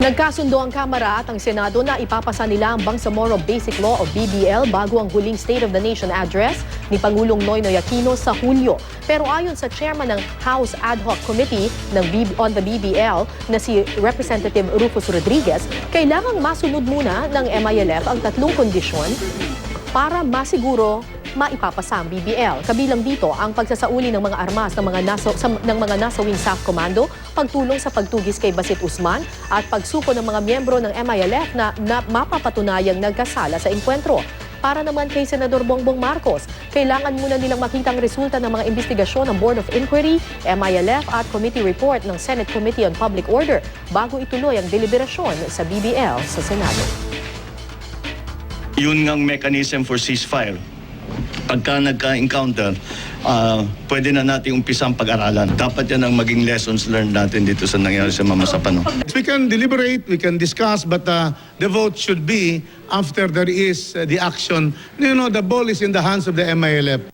Nagkasundo ang Kamara at ang Senado na ipapasa nila ang Bangsamoro Basic Law o BBL bago ang huling State of the Nation Address ni Pangulong Noynoy Aquino sa Hulyo. Pero ayon sa chairman ng House Ad Hoc Committee on the BBL na si Representative Rufus Rodriguez, kailangang masunod muna ng MILF ang tatlong kondisyon para masiguro maipapasa ang BBL. Kabilang dito ang pagsasauli ng mga armas ng mga nasawing SAF Commando, pagtulong sa pagtugis kay Basit Usman at pagsuko ng mga miyembro ng MILF na mapapatunayang nagkasala sa enkwentro. Para naman kay Senador Bongbong Marcos, kailangan muna nilang makita ang resulta ng mga investigasyon ng Board of Inquiry, MILF at Committee Report ng Senate Committee on Public Order bago ituloy ang deliberasyon sa BBL sa Senado. Yun ngang mechanism for ceasefire. Pagka nagka-encounter, pwede na natin umpisang pag-aralan. Dapat yan ang maging lessons learned natin dito sa nangyari sa Mama Sapano. We can deliberate, we can discuss, but the vote should be after there is the action. You know, the ball is in the hands of the MILF.